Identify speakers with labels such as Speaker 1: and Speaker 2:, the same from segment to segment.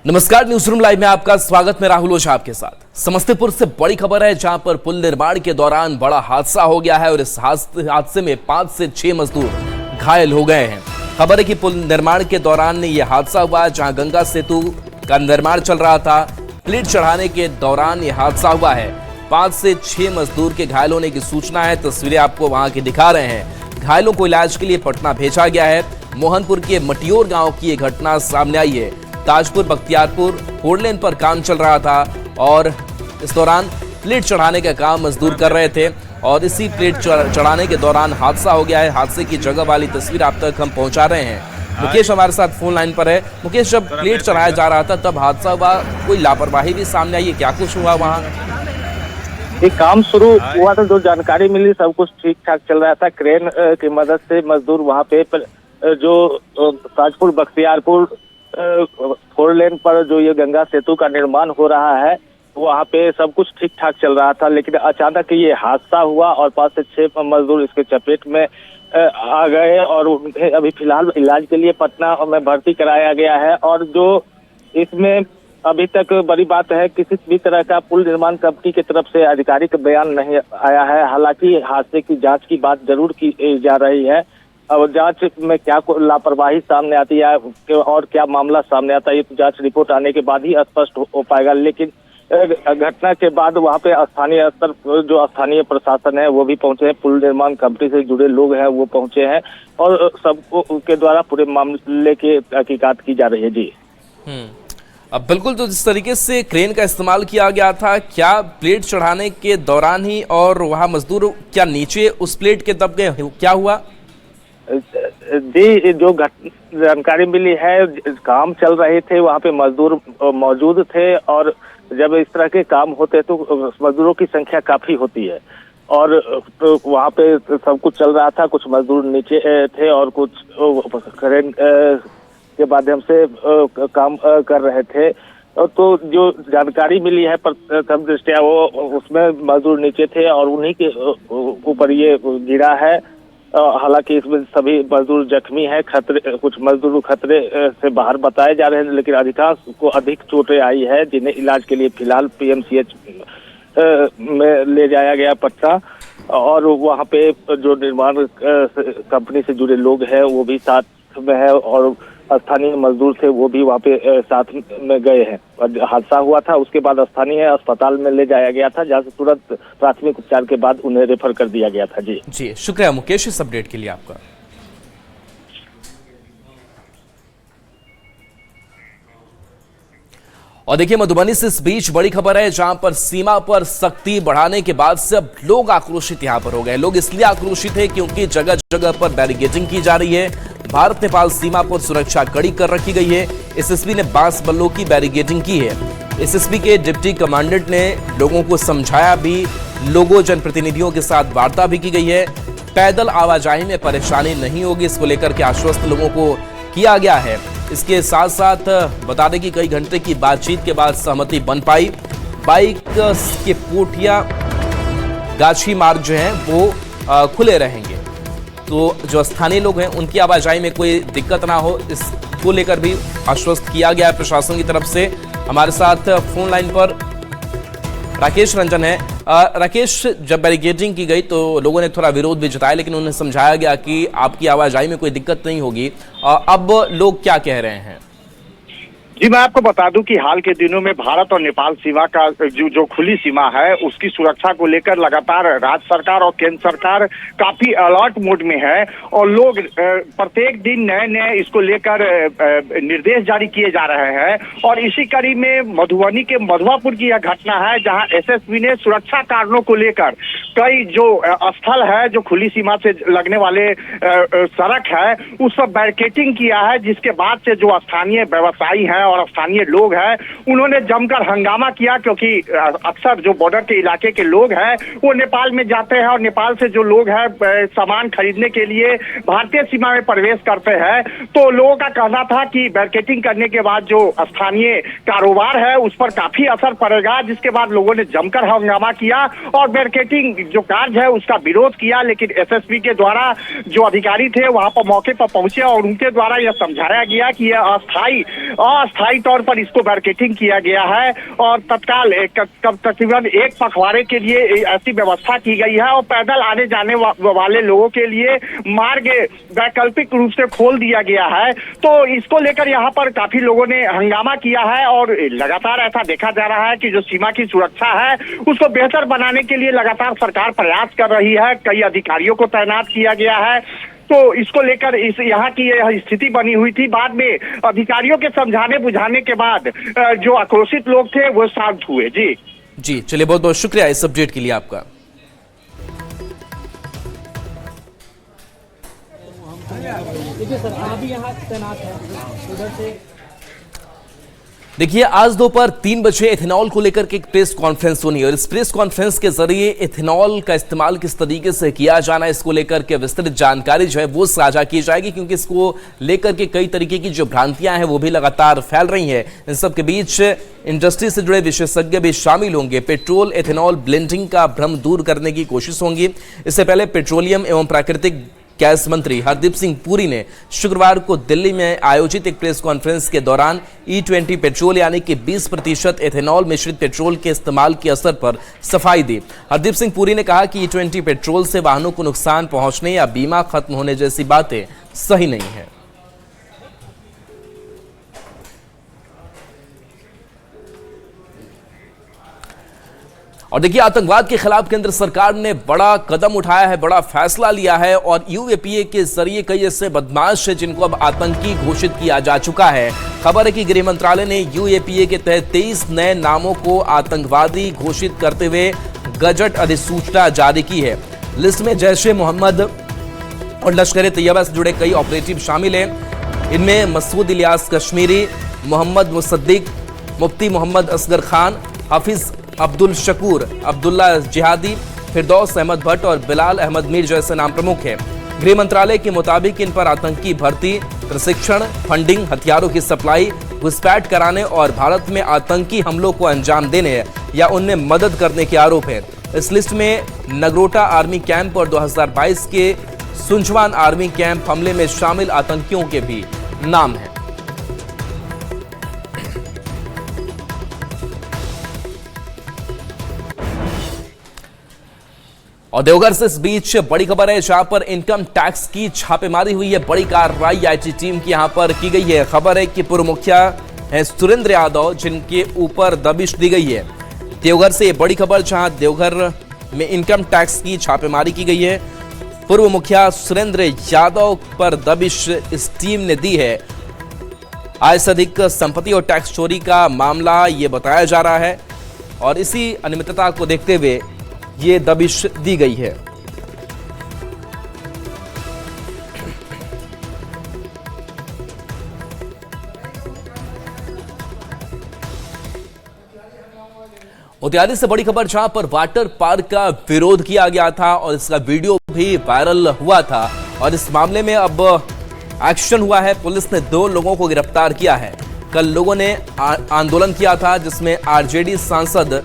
Speaker 1: नमस्कार, news room live में आपका स्वागत। मैं राहुल ओझा आपके साथ। समस्तीपुर से बड़ी खबर है, जहां पर पुल निर्माण के दौरान बड़ा हादसा हो गया है और इस हादसे में 5 से 6 मजदूर घायल हो गए हैं। खबर है कि पुल निर्माण के दौरान यह हादसा हुआ, जहां गंगा सेतु का निर्माण चल रहा था। प्लेट चढ़ाने के दौरान यह हादसा हुआ है। 5 से 6 मजदूर के घायल होने की सूचना है। तस्वीरें आपको वहां की दिखा रहे हैं। घायलों को इलाज के लिए पटना भेजा गया है। मोहनपुर के मटियोर गांव की यह घटना सामने आई है। ताजपुर बख्तियारपुर 4 लेन पर काम चल रहा था और इस दौरान प्लेट चढ़ाने का काम मजदूर कर रहे थे और इसी प्लेट चढ़ाने के दौरान हादसा हो गया है। हादसे की जगह वाली तस्वीर आप तक हम पहुंचा रहे हैं। मुकेश हमारे साथ फोन लाइन पर है। मुकेश, जब प्लेट चढ़ाया जा रहा था तब हादसा हुआ, कोई लापरवाही भी सामने आई है? क्या कुछ हुआ वहाँ?
Speaker 2: ये काम शुरू हुआ था, जो जानकारी मिली सब कुछ ठीक ठाक चल रहा था। क्रेन की मदद से मजदूर वहाँ पे जो ताजपुर बख्तियारपुर 4 लेन पर जो ये गंगा सेतु का निर्माण हो रहा है, वहाँ पे सब कुछ ठीक ठाक चल रहा था। लेकिन अचानक ये हादसा हुआ और 5 से 6 मजदूर इसके चपेट में आ गए और उन्हें अभी फिलहाल इलाज के लिए पटना में भर्ती कराया गया है। और जो इसमें अभी तक बड़ी बात है, किसी भी तरह का पुल निर्माण कंपनी की तरफ से आधिकारिक बयान नहीं आया है। हालांकि हादसे की जांच की बात जरूर की जा रही है। अब जांच में क्या लापरवाही सामने आती है और क्या मामला सामने आता है, ये तो जांच रिपोर्ट आने के बाद ही स्पष्ट हो पाएगा। लेकिन घटना के बाद वहाँ पे स्थानीय स्तर जो स्थानीय प्रशासन है वो भी पहुंचे हैं, पुल निर्माण कंपनी से जुड़े लोग हैं वो पहुंचे हैं और सबको के द्वारा पूरे मामले की तहकीकात की जा रही है। जी
Speaker 1: अब बिल्कुल, तो जिस तरीके से क्रेन का इस्तेमाल किया गया था, क्या प्लेट चढ़ाने के दौरान ही और वहाँ मजदूर क्या नीचे उस प्लेट के दब गए, क्या हुआ?
Speaker 2: जी, जो जानकारी मिली है, काम चल रहे थे, वहाँ पे मजदूर मौजूद थे और जब इस तरह के काम होते तो मजदूरों की संख्या काफी होती है और वहाँ पे सब कुछ चल रहा था। कुछ मजदूर नीचे थे और कुछ क्रेन के माध्यम से काम कर रहे थे। तो जो जानकारी मिली है प्रथम दृष्टया वो उसमें मजदूर नीचे थे और उन्हीं के ऊपर ये गिरा है। हालांकि इसमें सभी मजदूर जख्मी हैं। कुछ मजदूर खतरे से बाहर बताए जा रहे हैं, लेकिन अधिकांश को अधिक चोटें आई है, जिन्हें इलाज के लिए फिलहाल पीएमसीएच में ले जाया गया पटना। और वहाँ पे जो निर्माण कंपनी से जुड़े लोग हैं वो भी साथ में है और स्थानीय मजदूर थे वो भी वहाँ पे साथ में गए हैं। हादसा हुआ था, उसके बाद स्थानीय अस्पताल में ले जाया गया था, जहाँ से तुरंत प्राथमिक उपचार के बाद उन्हें रेफर कर दिया गया था। जी
Speaker 1: शुक्रिया मुकेश इस अपडेट के लिए आपका। और देखिए, मधुबनी से इस बीच बड़ी खबर है, जहां पर सीमा पर सख्ती बढ़ाने के बाद से अब लोग आक्रोशित यहां पर हो गए। लोग इसलिए आक्रोशित है क्योंकि जगह जगह पर बैरिकेडिंग की जा रही है। भारत नेपाल सीमा पर सुरक्षा कड़ी कर रखी गई है। एसएसपी ने बांस बल्लों की बैरिकेडिंग की है। एसएसपी के डिप्टी कमांडेंट ने लोगों को समझाया भी। लोगों जनप्रतिनिधियों के साथ वार्ता भी की गई है। पैदल आवाजाही में परेशानी नहीं होगी, इसको लेकर के आश्वस्त लोगों को किया गया है। इसके साथ साथ बता दें कि कई घंटे की बातचीत के बाद सहमति बन पाई। बाइक के पोठिया गाछी मार्ग जो हैं वो खुले रहेंगे, तो जो स्थानीय लोग हैं उनकी आवाजाही में कोई दिक्कत ना हो, इसको लेकर भी आश्वस्त किया गया है प्रशासन की तरफ से। हमारे साथ फोन लाइन पर राकेश रंजन है। राकेश, जब बैरिकेडिंग की गई तो लोगों ने थोड़ा विरोध भी जताया, लेकिन उन्हें समझाया गया कि आपकी आवाजाही में कोई दिक्कत नहीं होगी। अब लोग क्या कह रहे हैं?
Speaker 3: जी, मैं आपको बता दूं कि हाल के दिनों में भारत और नेपाल सीमा का जो खुली सीमा है उसकी सुरक्षा को लेकर लगातार राज्य सरकार और केंद्र सरकार काफी अलर्ट मोड में है और लोग प्रत्येक दिन नए नए इसको लेकर निर्देश जारी किए जा रहे हैं। और इसी कड़ी में मधुबनी के मधुआपुर की यह घटना है, जहां एसएसबी ने सुरक्षा कारणों को लेकर कई जो स्थल है, जो खुली सीमा से लगने वाले सड़क है, उस पर बैरिकेडिंग किया है, जिसके बाद से जो स्थानीय व्यवसायी हैं और स्थानीय लोग हैं उन्होंने जमकर हंगामा किया। क्योंकि अक्सर जो बॉर्डर के इलाके के लोग हैं वो नेपाल में जाते हैं और नेपाल से जो लोग हैं सामान खरीदने के लिए भारतीय सीमा में प्रवेश करते हैं। तो लोगों का कहना था कि बैरिकेडिंग करने के बाद जो स्थानीय कारोबार है उस पर काफी असर पड़ेगा, जिसके बाद लोगों ने जमकर हंगामा किया और बैरिकेडिंग जो कार्य है उसका विरोध किया। लेकिन एसएसपी के द्वारा जो अधिकारी थे वहां पर मौके पर पहुंचे और उनके द्वारा यह समझाया गया कि यह अस्थायी अस्थायी तौर पर इसको बैरिकेडिंग किया गया है और तत्काल तकरीबन एक पखवाड़े के लिए ऐसी व्यवस्था की गई है और पैदल आने जाने वाले लोगों के लिए मार्ग वैकल्पिक रूप से खोल दिया गया है। तो इसको लेकर यहाँ पर काफी लोगों ने हंगामा किया है और लगातार ऐसा देखा जा रहा है कि जो सीमा की सुरक्षा है उसको बेहतर बनाने के लिए लगातार सरकार प्रयास कर रही है। कई अधिकारियों को तैनात किया गया है। तो इसको लेकर इस यहाँ की यह स्थिति बनी हुई थी। बाद में अधिकारियों के समझाने बुझाने के बाद जो आक्रोशित लोग थे वो शांत हुए। जी
Speaker 1: चलिए, बहुत बहुत शुक्रिया इस अपडेट के लिए आपका।
Speaker 4: देखिए सर, आप भी यहाँ तैनात हैं उधर से।
Speaker 1: देखिए, आज दोपहर 3 बजे एथेनॉल को लेकर के एक प्रेस कॉन्फ्रेंस होनी है और इस प्रेस कॉन्फ्रेंस के जरिए एथेनॉल का इस्तेमाल किस तरीके से किया जाना है इसको लेकर के विस्तृत जानकारी जो है वो साझा की जाएगी, क्योंकि इसको लेकर के कई तरीके की जो भ्रांतियां हैं वो भी लगातार फैल रही हैं। इन सब के बीच इंडस्ट्री से जुड़े विशेषज्ञ भी शामिल होंगे। पेट्रोल एथेनॉल ब्लेंडिंग का भ्रम दूर करने की कोशिश होंगी। इससे पहले पेट्रोलियम एवं प्राकृतिक गैस मंत्री हरदीप सिंह पुरी ने शुक्रवार को दिल्ली में आयोजित एक प्रेस कॉन्फ्रेंस के दौरान E20 पेट्रोल यानी कि 20% एथेनॉल मिश्रित पेट्रोल के इस्तेमाल के असर पर सफाई दी। हरदीप सिंह पुरी ने कहा कि E20 पेट्रोल से वाहनों को नुकसान पहुंचने या बीमा खत्म होने जैसी बातें सही नहीं है। और देखिए, आतंकवाद के खिलाफ केंद्र सरकार ने बड़ा कदम उठाया है, बड़ा फैसला लिया है और UAPA के जरिए कई ऐसे बदमाश हैं जिनको अब आतंकी घोषित किया जा चुका है। खबर है कि गृह मंत्रालय ने UAPA के तहत 23 नए नामों को आतंकवादी घोषित करते हुए गजट अधिसूचना जारी की है। लिस्ट में जैश-ए-मोहम्मद और लश्कर-ए-तैयबा से जुड़े कई ऑपरेटिव शामिल हैं। इनमें मसूद इलियास कश्मीरी, मोहम्मद मुसद्दिक, मुफ्ती मोहम्मद असगर खान, हाफिज अब्दुल शकूर, अब्दुल्ला जिहादी, फिरदौस अहमद भट्ट और बिलाल अहमद मीर जैसे नाम प्रमुख हैं। गृह मंत्रालय के मुताबिक इन पर आतंकी भर्ती, प्रशिक्षण, फंडिंग, हथियारों की सप्लाई, घुसपैठ कराने और भारत में आतंकी हमलों को अंजाम देने या उनमें मदद करने के आरोप हैं। इस लिस्ट में नगरोटा आर्मी कैंप और 2022 के सुंचवान आर्मी कैंप हमले में शामिल आतंकियों के भी नाम हैं। और देवघर से इस बीच बड़ी खबर है, जहां पर इनकम टैक्स की छापेमारी हुई है। बड़ी कार्रवाई IT टीम की यहां पर की गई है। खबर है कि पूर्व मुखिया है सुरेंद्र यादव, जिनके ऊपर दबिश दी गई है। देवघर से बड़ी खबर, जहां देवघर में इनकम टैक्स की छापेमारी की गई है। पूर्व मुखिया सुरेंद्र यादव पर दबिश इस टीम ने दी है। आय से अधिक संपत्ति और टैक्स चोरी का मामला ये बताया जा रहा है और इसी अनियमितता को देखते हुए ये दबिश दी गई है। मोतिहारी से बड़ी खबर, जहां पर वाटर पार्क का विरोध किया गया था और इसका वीडियो भी वायरल हुआ था और इस मामले में अब एक्शन हुआ है। पुलिस ने 2 लोगों को गिरफ्तार किया है। कल लोगों ने आंदोलन किया था जिसमें RJD सांसद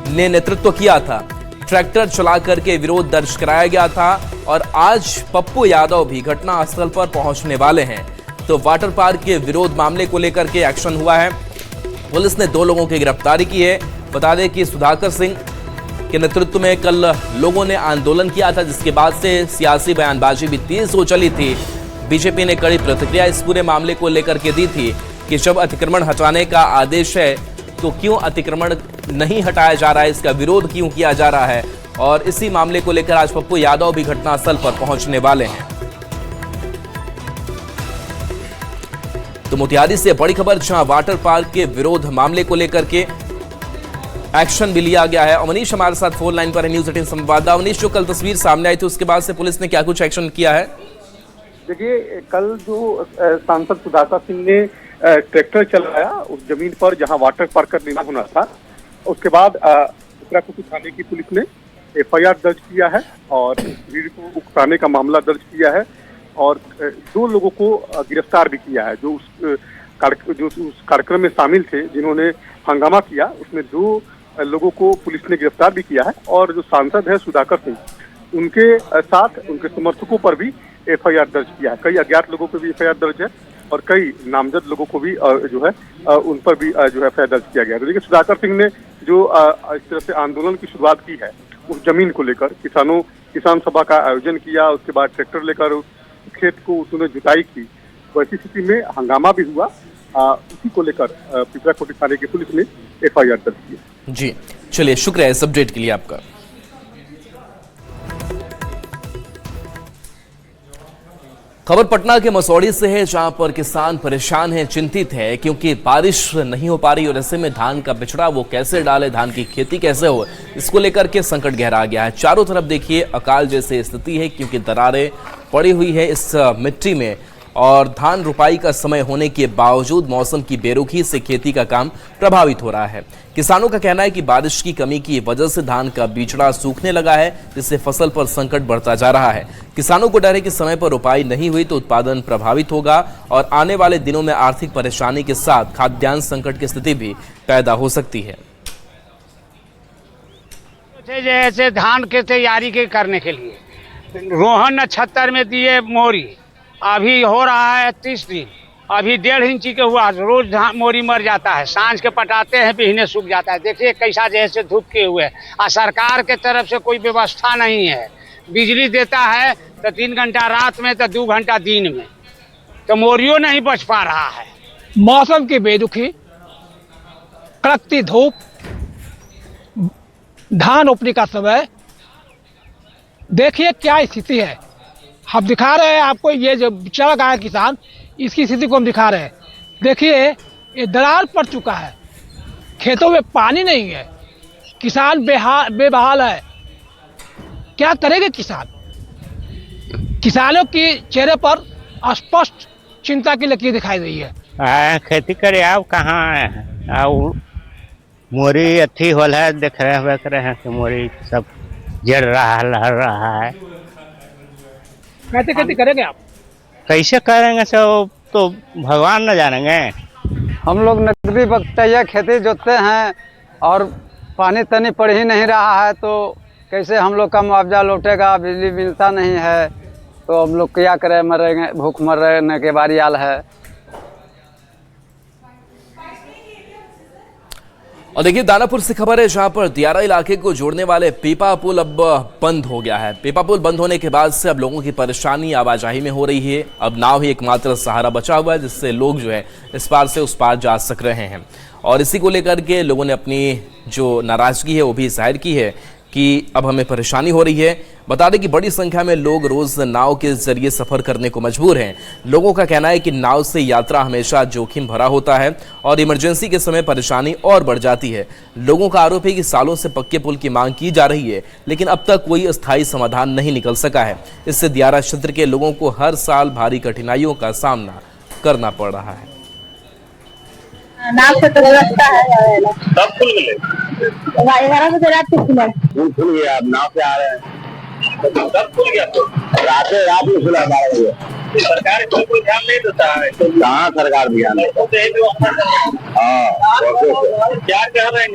Speaker 1: ने नेतृत्व किया था। ट्रैक्टर चला करके विरोध दर्ज कराया गया था और आज पप्पू यादव भी घटनास्थल पर पहुंचने वाले हैं। तो वाटर पार्क के विरोध मामले को लेकर के एक्शन हुआ है। पुलिस ने 2 लोगों की गिरफ्तारी की है। बता दें कि सुधाकर सिंह के नेतृत्व में कल लोगों ने आंदोलन किया था, जिसके बाद से सियासी बयानबाजी भी तेज हो चली थी। बीजेपी ने कड़ी प्रतिक्रिया इस पूरे मामले को लेकर के दी थी कि जब अतिक्रमण हटाने का आदेश है तो क्यों अतिक्रमण नहीं हटाया जा रहा है, इसका विरोध क्यों किया जा रहा है। और इसी मामले को लेकर आज पप्पू यादव भी घटनास्थल पर पहुंचने वाले हैं। तो मोतिहारी से बड़ी खबर, जहां वाटर पार्क के विरोध मामले को लेकर के एक्शन भी लिया गया है। अवनीश हमारे साथ फोन लाइन पर है, न्यूज़ 18 संवाददाता। अवनीश, जो कल तस्वीर सामने आई थी उसके बाद से पुलिस ने क्या कुछ एक्शन किया है?
Speaker 5: देखिए, कल जो सांसद सुधाकर सिंह ने ट्रैक्टर चलाया उस जमीन पर जहां वाटर पार्क का निर्माण होना था, उसके बाद उत्तराकुटी थाने की पुलिस ने FIR दर्ज किया है और भीड़ को उकसाने का मामला दर्ज किया है और 2 लोगों को गिरफ्तार भी किया है जो उस कार्यक्रम में शामिल थे, जिन्होंने हंगामा किया। उसमें 2 लोगों को पुलिस ने गिरफ्तार भी किया है और जो सांसद है सुधाकर सिंह, उनके साथ उनके समर्थकों पर भी FIR दर्ज किया है। कई अज्ञात लोगों पर भी FIR दर्ज है और कई नामजद लोगों को भी जो है उन पर भी जो है एफआईआर दर्ज किया गया। तो देखिए सुधाकर सिंह ने जो इस तरह से आंदोलन की शुरुआत की है उस जमीन को लेकर, किसान सभा का आयोजन किया, उसके बाद ट्रैक्टर लेकर उस खेत को उन्होंने जुताई की, तो ऐसी स्थिति में हंगामा भी हुआ। उसी को लेकर पिपराकोटी थाने की पुलिस ने एफआईआर दर्ज की।
Speaker 1: जी चलिए, शुक्रिया इस अपडेट के लिए आपका। खबर पटना के मसौड़ी से है, जहां पर किसान परेशान हैं, चिंतित है, क्योंकि बारिश नहीं हो पा रही और ऐसे में धान का बिचड़ा वो कैसे डाले, धान की खेती कैसे हो, इसको लेकर के संकट गहरा गया है। चारों तरफ देखिए अकाल जैसी स्थिति है, क्योंकि दरारें पड़ी हुई है इस मिट्टी में और धान रुपाई का समय होने के बावजूद मौसम की बेरुखी से खेती का काम प्रभावित हो रहा है। किसानों का कहना है कि बारिश की कमी की वजह से धान का बिचड़ा सूखने लगा है, जिससे फसल पर संकट बढ़ता जा रहा है। किसानों को डर है कि समय पर रुपाई नहीं हुई तो उत्पादन प्रभावित होगा और आने वाले दिनों में आर्थिक परेशानी के साथ खाद्यान्न संकट की स्थिति भी पैदा हो सकती है।
Speaker 6: जैसे धान के तैयारी के करने के लिए रोहन 76 में दिए मोरी, अभी हो रहा है 30 दिन, अभी 1.5 इंची के हुआ, रोज मोरी मर जाता है, सांझ के पटाते हैं बिहने सूख जाता है। देखिए कैसा जैसे धूप के हुए, और सरकार के तरफ से कोई व्यवस्था नहीं है। बिजली देता है तो 3 घंटा रात में तो 2 घंटा दिन में, तो मोरियो नहीं बच पा रहा है।
Speaker 4: मौसम की बेरुखी, कड़कती धूप, धान रोपने का समय, देखिए क्या स्थिति है। हम दिखा रहे हैं आपको, ये जो बिचड़ा गया किसान, इसकी स्थिति को हम दिखा रहे हैं। देखिए ये दरार पड़ चुका है, खेतों में पानी नहीं है, किसान बेबहाल है। क्या करेंगे किसान? किसानों के चेहरे पर स्पष्ट चिंता की लकीर दिखाई रही है।
Speaker 6: खेती करे आप कहाँ मोरी अथी होल है, देख रहे हैं कि मोरी सब जड़ रहा है, लहर रहा है।
Speaker 4: कैसे खेती करेंगे आप?
Speaker 6: कैसे करेंगे सब तो भगवान न जानेंगे।
Speaker 7: हम लोग नकदी बख्तिया खेती जोतते हैं और पानी तनी पड़ ही नहीं रहा है, तो कैसे हम लोग का मुआवजा लौटेगा? बिजली मिलता नहीं है तो हम लोग क्या करें, मरेंगे, भूख मरने के बारी आल है।
Speaker 1: और देखिए दानापुर से खबर है, जहां पर दियारा इलाके को जोड़ने वाले पीपा पुल अब बंद हो गया है। पीपा पुल बंद होने के बाद से अब लोगों की परेशानी आवाजाही में हो रही है। अब नाव ही एकमात्र सहारा बचा हुआ है, जिससे लोग जो है इस पार से उस पार जा सक रहे हैं। और इसी को लेकर के लोगों ने अपनी जो नाराजगी है वो भी जाहिर की है कि अब हमें परेशानी हो रही है। बता दें कि बड़ी संख्या में लोग रोज नाव के जरिए सफर करने को मजबूर हैं। लोगों का कहना है कि नाव से यात्रा हमेशा जोखिम भरा होता है और इमरजेंसी के समय परेशानी और बढ़ जाती है। लोगों का आरोप है कि सालों से पक्के पुल की मांग की जा रही है, लेकिन अब तक कोई अस्थायी समाधान नहीं निकल सका है। इससे दियारा क्षेत्र के लोगों को हर साल भारी कठिनाइयों का सामना करना पड़ रहा है।
Speaker 8: नाव से तो व्यवस्था है,
Speaker 3: कब खुल गए?
Speaker 8: 11 बजे रात को खुला।
Speaker 3: खुल गया, आप नाव से आ रहे हैं। कब खुल गया? तो रात में खुला 12 बजे। सरकार कोई ध्यान नहीं देता है। तो कहाँ सरकार ध्यान देता है? क्या कह रहे हैं?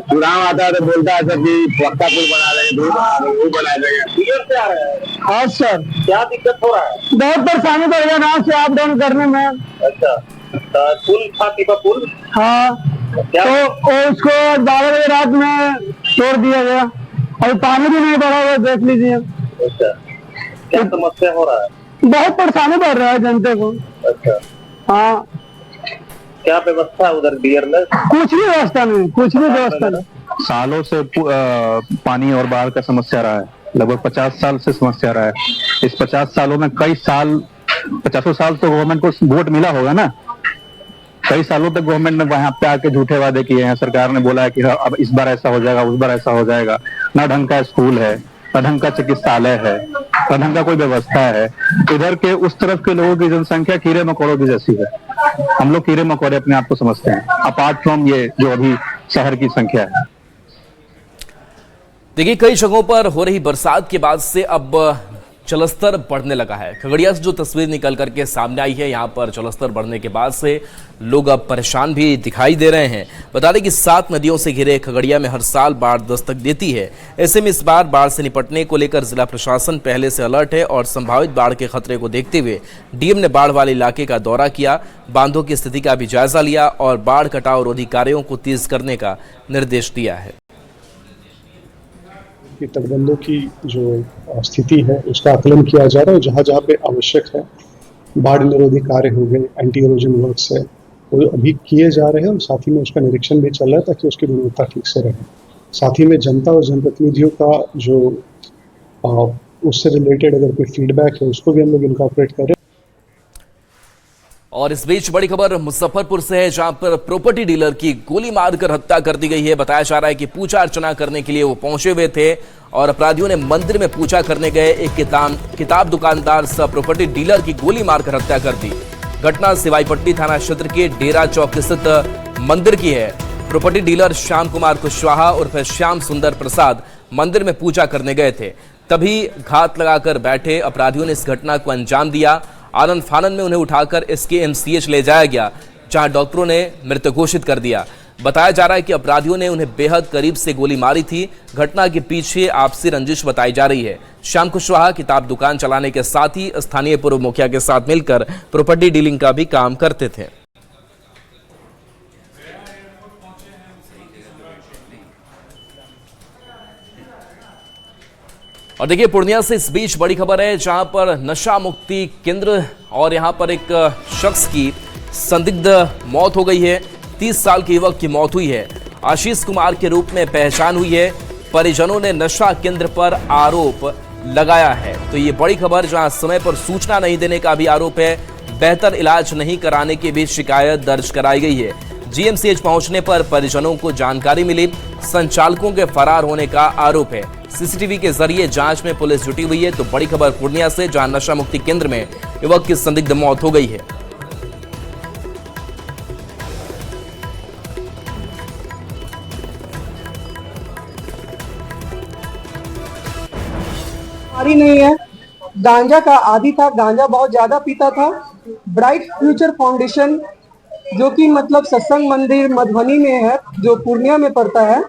Speaker 3: चुनाव आता है तो बोलता है सर कि पक्का पुल बना रहे हैं, वो बना देंगे।
Speaker 8: हाँ सर,
Speaker 3: क्या दिक्कत हो रहा है?
Speaker 8: बहुत परेशानी बढ़ गया नाव से अप डाउन करने में।
Speaker 3: अच्छा, पुल था पीपा पुल?
Speaker 8: हाँ, तो उसको 12 बजे रात में तोड़ दिया गया, अभी पानी भी नहीं बढ़ा हुआ, देख लीजिए।
Speaker 3: अच्छा, क्या समस्या हो रहा है?
Speaker 8: बहुत परेशानी बढ़ रहा है जनता को।
Speaker 3: अच्छा,
Speaker 8: हाँ,
Speaker 3: क्या व्यवस्था उधर बियर में?
Speaker 8: कुछ भी व्यवस्था नहीं, कुछ भी व्यवस्था नहीं।
Speaker 9: सालों से पानी और बाढ़ का समस्या रहा है, लगभग 50 साल से समस्या रहा है। इस 50 सालों में कई साल, 50 साल तो गवर्नमेंट को वोट मिला होगा ना, कई सालों तक गवर्नमेंट ने वहां पे आके झूठे वादे किए हैं। सरकार ने बोला है कि अब इस बार ऐसा हो जाएगा, उस बार ऐसा हो जाएगा। ना ढंग का स्कूल है, ना ढंग का चिकित्सालय है, ना ढंग का कोई व्यवस्था है। इधर के उस तरफ के लोगों की जनसंख्या कीड़े मकोड़ों की जैसी है। हम लोग कीड़े मकोड़े अपने आप को समझते हैं, अपार्ट फ्रॉम ये जो अभी शहर की संख्या है।
Speaker 1: देखिए कई जगहों पर हो रही बरसात के बाद से अब जलस्तर बढ़ने लगा है। खगड़िया से जो तस्वीर निकल करके सामने आई है, यहाँ पर जलस्तर बढ़ने के बाद से लोग अब परेशान भी दिखाई दे रहे हैं। बता दें कि 7 नदियों से घिरे खगड़िया में हर साल बाढ़ दस्तक देती है। ऐसे में इस बार बाढ़ से निपटने को लेकर जिला प्रशासन पहले से अलर्ट है और संभावित बाढ़ के खतरे को देखते हुए डीएम ने बाढ़ वाले इलाके का दौरा किया, बांधों की स्थिति का भी जायजा लिया और बाढ़ कटाव रोधी कार्यों को तेज करने का निर्देश दिया है।
Speaker 10: कि तटबंधों की जो स्थिति है उसका आकलन किया जा रहा है। जहाँ जहाँ पे आवश्यक है, बाढ़ निरोधी कार्य हो गए, एंटी इरोजन वर्क्स है, वो अभी किए जा रहे हैं और साथ ही में उसका निरीक्षण भी चल रहा है ताकि उसकी गुणवत्ता ठीक से रहे। साथ ही में जनता और जनप्रतिनिधियों का जो उससे रिलेटेड अगर कोई फीडबैक है उसको भी हम लोग इनकॉर्पोरेट करें।
Speaker 1: और इस बीच बड़ी खबर मुजफ्फरपुर से है, जहां पर प्रॉपर्टी डीलर की गोली मारकर हत्या कर दी गई है। बताया जा रहा है कि पूजा अर्चना करने के लिए वो पहुंचे हुए थे और अपराधियों ने मंदिर में पूजा करने गए एक किताब दुकानदार सह प्रॉपर्टी डीलर की गोली मारकर हत्या कर दी। घटना सिवाईपट्टी थाना क्षेत्र के डेरा चौक स्थित मंदिर की है। प्रॉपर्टी डीलर श्याम कुमार कुशवाहा उर्फ श्याम सुंदर प्रसाद मंदिर में पूजा करने गए थे, तभी घात लगाकर बैठे अपराधियों ने इस घटना को अंजाम दिया। आनंद फानन में उन्हें उठाकर SKMCH ले जाया गया, जहां डॉक्टरों ने मृत घोषित कर दिया। बताया जा रहा है कि अपराधियों ने उन्हें बेहद करीब से गोली मारी थी। घटना के पीछे आपसी रंजिश बताई जा रही है। श्याम कुशवाहा किताब दुकान चलाने के साथ ही स्थानीय पूर्व मुखिया के साथ मिलकर प्रॉपर्टी डीलिंग का भी काम करते थे। और देखिए पूर्णिया से इस बीच बड़ी खबर है, जहां पर नशा मुक्ति केंद्र और यहां पर एक शख्स की संदिग्ध मौत हो गई है। 30 साल के युवक की मौत हुई है। आशीष कुमार के रूप में पहचान हुई है। परिजनों ने नशा केंद्र पर आरोप लगाया है। तो ये बड़ी खबर, जहां समय पर सूचना नहीं देने का भी आरोप है, बेहतर इलाज नहीं कराने की भी शिकायत दर्ज कराई गई है। GMCH पहुंचने पर परिजनों को जानकारी मिली, संचालकों के फरार होने का आरोप है। CCTV के जरिए जांच में पुलिस जुटी हुई है। तो बड़ी खबर पूर्णिया से, जहां नशा मुक्ति केंद्र में युवक की संदिग्ध मौत हो गई है।
Speaker 8: नहीं है, गांजा का आदी था, गांजा बहुत ज्यादा पीता था। ब्राइट फ्यूचर फाउंडेशन जो कि मतलब सत्संग मंदिर मधुबनी में है, जो पूर्णिया में पड़ता है,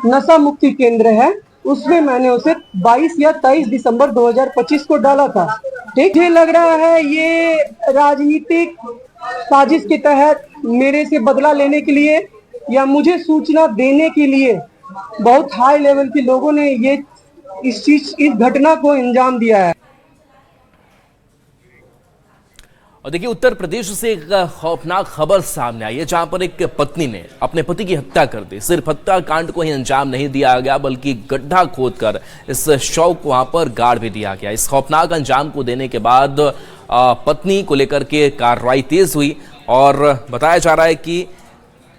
Speaker 8: नशा मुक्ति केंद्र है, उसमें मैंने उसे 22 या 23 दिसंबर 2025 को डाला था। ठीक, मुझे लग रहा है ये राजनीतिक साजिश के तहत मेरे से बदला लेने के लिए या मुझे सूचना देने के लिए बहुत हाई लेवल के लोगों ने ये इस घटना को अंजाम दिया है।
Speaker 1: और देखिए उत्तर प्रदेश से एक खौफनाक खबर सामने आई है, जहां पर एक पत्नी ने अपने पति की हत्या कर दी। सिर्फ हत्याकांड को ही अंजाम नहीं दिया गया, बल्कि गड्ढा खोदकर इस शव को वहां पर गाड़ भी दिया गया। इस खौफनाक अंजाम को देने के बाद पत्नी को लेकर के कार्रवाई तेज हुई और बताया जा रहा है कि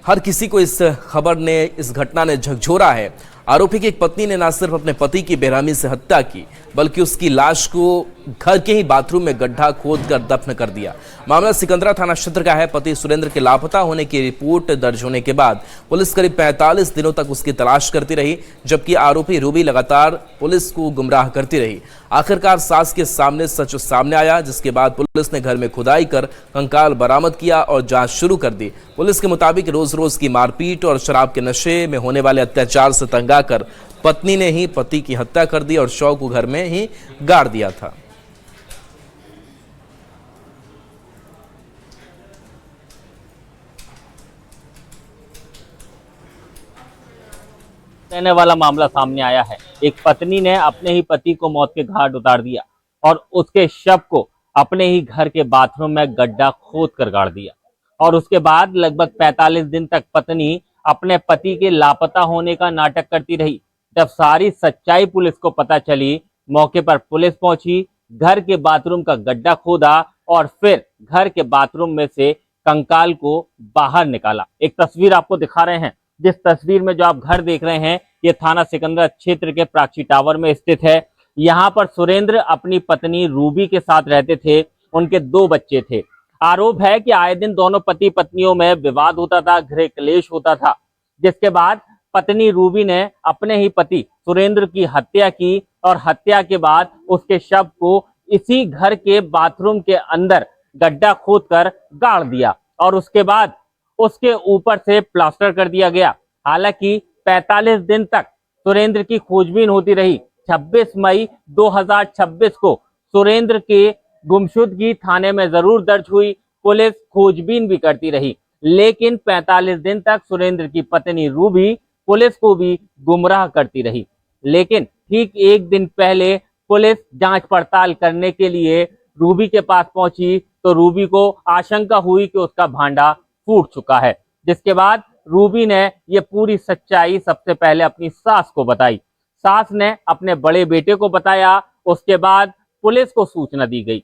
Speaker 1: हर किसी को इस खबर ने, इस घटना ने झकझोरा है। आरोपी की एक पत्नी ने न सिर्फ अपने पति की बेरहमी से हत्या की, बल्कि उसकी लाश को घर के ही बाथरूम में गड्ढा खोदकर दफन कर दिया। मामला सिकंदरा थाना क्षेत्र का है। पति सुरेंद्र के लापता होने की रिपोर्ट दर्ज होने के बाद पुलिस करीब 45 दिनों तक उसकी तलाश करती रही, जबकि आरोपी रूबी लगातार पुलिस को गुमराह करती रही। आखिरकार सास के सामने सच सामने आया, जिसके बाद पुलिस ने घर में खुदाई कर कंकाल बरामद किया और जांच शुरू कर दी। पुलिस के मुताबिक रोज रोज की मारपीट और शराब के नशे में होने वाले अत्याचार से तंग आकर पत्नी ने ही पति की हत्या कर दी और शव को घर में ही गाड़ दिया था।
Speaker 11: रहने वाला मामला सामने आया है। एक पत्नी ने अपने ही पति को मौत के घाट उतार दिया और उसके शव को अपने ही घर के बाथरूम में गड्ढा खोद कर गाड़ दिया और उसके बाद लगभग 45 दिन तक पत्नी अपने पति के लापता होने का नाटक करती रही। जब सारी सच्चाई पुलिस को पता चली, मौके पर पुलिस पहुंची, घर के बाथरूम का गड्ढा खोदा और फिर घर के बाथरूम में से कंकाल को बाहर निकाला। एक तस्वीर आपको दिखा रहे हैं। जिस तस्वीर में जो आप घर देख रहे हैं, ये थाना सिकंदरा क्षेत्र के प्राची टावर में स्थित है। यहाँ पर सुरेंद्र अपनी पत्नी रूबी के साथ रहते थे। उनके 2 बच्चे थे। आरोप है कि आए दिन दोनों पति पत्नियों में विवाद होता था, गृह क्लेश होता था, जिसके बाद पत्नी रूबी ने अपने ही पति सुरेंद्र की हत्या की और हत्या के बाद उसके शव को इसी घर के बाथरूम के अंदर गड्ढा खोदकर गाड़ दिया और उसके बाद उसके ऊपर से प्लास्टर कर दिया गया। हालांकि 45 दिन तक सुरेंद्र की खोजबीन होती रही। 26 मई 2026 को सुरेंद्र के गुमशुदगी थाने में जरूर दर्ज हुई। पुलिस खोजबीन भी करती रही, लेकिन 45 दिन तक सुरेंद्र की पत्नी रूबी पुलिस को भी गुमराह करती रही। लेकिन ठीक एक दिन पहले पुलिस जांच पड़ताल करने के लिए रूबी के पास पहुंची तो रूबी को आशंका हुई कि उसका भांडा फूट चुका है, जिसके बाद रूबी ने यह पूरी सच्चाई सबसे पहले अपनी सास को बताई। सास ने अपने बड़े बेटे को बताया, उसके बाद पुलिस को सूचना दी गई।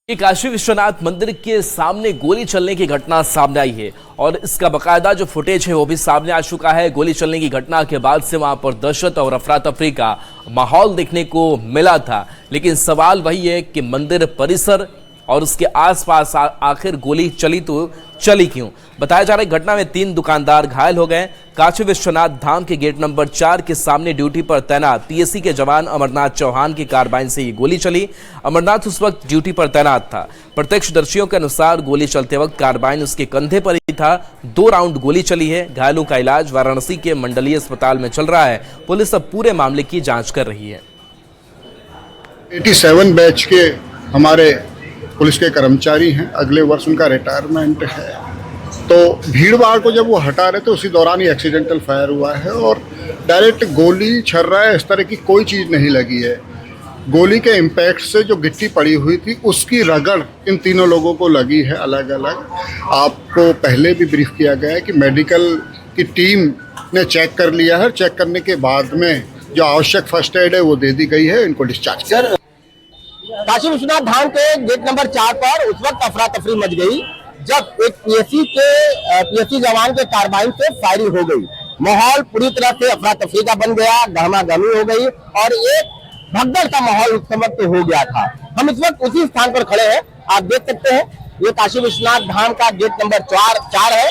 Speaker 1: काशी विश्वनाथ मंदिर के सामने गोली चलने की घटना सामने आई है और इसका बकायदा जो फुटेज है वो भी सामने आ चुका है। गोली चलने की घटना के बाद से वहां पर दहशत और अफरा तफरी का माहौल देखने को मिला था, लेकिन सवाल वही है कि मंदिर परिसर और उसके आसपास आखिर गोली चली तो चली क्यों। बताया जा रहा है घटना में 3 दुकानदार घायल हो गए। काशी विश्वनाथ धाम के गेट नंबर 4 के सामने ड्यूटी पर तैनात पीएसी के जवान अमरनाथ चौहान की कार्बाइन से ये गोली चली। अमरनाथ उस वक्त ड्यूटी पर तैनात था। प्रत्यक्षदर्शियों के अनुसार गोली चलते वक्त कार्बाइन उसके कंधे पर ही था। 2 राउंड गोली चली है। घायलों का इलाज वाराणसी के मंडलीय अस्पताल में चल रहा है। पुलिस अब पूरे मामले की जाँच कर रही है।
Speaker 12: 87 बैच के हमारे पुलिस के कर्मचारी हैं, अगले वर्ष उनका रिटायरमेंट है। तो भीड़ भाड़ को जब वो हटा रहे थे उसी दौरान ही एक्सीडेंटल फायर हुआ है और डायरेक्ट गोली छर्रा है, इस तरह की कोई चीज़ नहीं लगी है। गोली के इम्पैक्ट से जो गिट्टी पड़ी हुई थी उसकी रगड़ इन तीनों लोगों को लगी है अलग अलग। आपको पहले भी ब्रीफ किया गया है कि मेडिकल की टीम ने चेक कर लिया है। चेक करने के बाद में जो आवश्यक फर्स्ट एड है वो दे दी गई है। इनको डिस्चार्ज कर।
Speaker 13: काशी विश्वनाथ धाम के गेट नंबर 4 पर उस वक्त अफरा तफरी मच गई जब एक पीएसी जवान के कार्बाइन से फायरिंग हो गई। माहौल पूरी तरह से अफरा तफरी का बन गया, गहमागहमी हो गई और एक भगदड़ का माहौल उस समय तो हो गया था। हम इस वक्त उसी स्थान पर खड़े हैं। आप देख सकते हैं ये काशी विश्वनाथ धाम का गेट नंबर 4 है,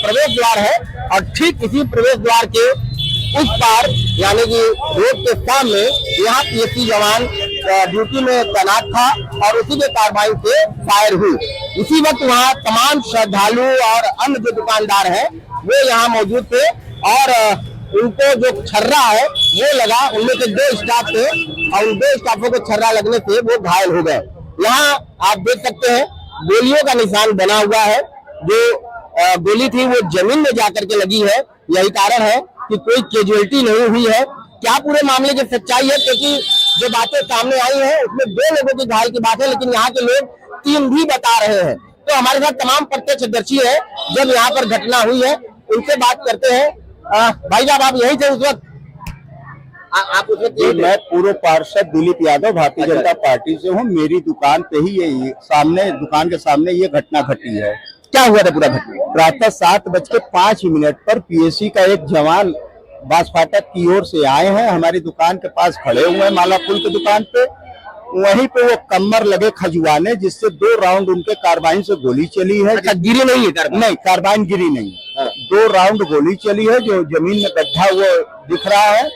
Speaker 13: प्रवेश द्वार है और ठीक इसी प्रवेश द्वार के उस पार यानी कि रोड के सामने यहाँ पीएसी जवान ड्यूटी में तैनात था और उसी के कार्बाइन से फायर हुई। उसी वक्त वहाँ तमाम श्रद्धालु और अन्य जो दुकानदार हैं वो यहाँ मौजूद थे और उनको जो छर्रा है वो लगा। उनमें से 2 स्टाफ थे और उन 2 स्टाफों को छर्रा लगने से वो घायल हो गए। यहाँ आप देख सकते हैं गोलियों का निशान बना हुआ है। जो गोली थी वो जमीन में जाकर के लगी है। यही कारण है कि कोई कैजुअलिटी नहीं हुई है। क्या पूरे मामले की सच्चाई है, क्योंकि जो बातें सामने आई हैं उसमें 2 लोगों की घायल की बात है, लेकिन यहाँ के लोग 3 भी बता रहे हैं। तो हमारे साथ तमाम प्रत्यक्षदर्शी है जब यहाँ पर घटना हुई है, उनसे बात करते हैं। भाई साहब आप यही थे उस वक्त? आप उस वक्त?
Speaker 14: मैं पूर्व पार्षद दिलीप यादव भारतीय जनता पार्टी से हूँ। मेरी दुकान पे ही ये सामने दुकान के सामने ये घटना घटी है।
Speaker 13: क्या हुआ था पूरा घटना?
Speaker 14: प्रातः 7:05 पर पीएसी का एक जवान बास फाटक की ओर से आए हैं, हमारी दुकान के पास खड़े हुए हैं माला पुल की दुकान पे। वहीं पे वो कमर लगे खजुआने, जिससे 2 राउंड उनके कार्बाइन से गोली चली है।
Speaker 13: गिरी नहीं है?
Speaker 14: नहीं, कार्बाइन गिरी नहीं। 2 राउंड गोली चली है जो जमीन में गड्ढा वो दिख रहा है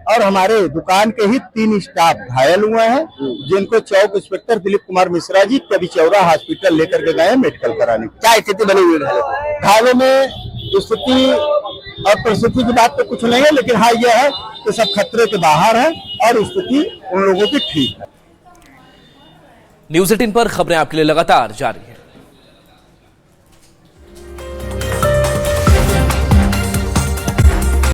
Speaker 14: और हमारे दुकान के ही 3 स्टाफ घायल हुए हैं, जिनको चौक इंस्पेक्टर दिलीप कुमार मिश्रा जी कभी चौरा हॉस्पिटल लेकर के गए मेडिकल कराने।
Speaker 13: क्या स्थिति बनी हुई है
Speaker 14: घायलों में? स्थिति और परिस्थिति की बात तो कुछ नहीं है, लेकिन हाँ यह है कि सब खतरे के बाहर है और स्थिति उन लोगों की ठीक है।
Speaker 1: न्यूज़ 18 पर खबरें आपके लिए लगातार जारी है।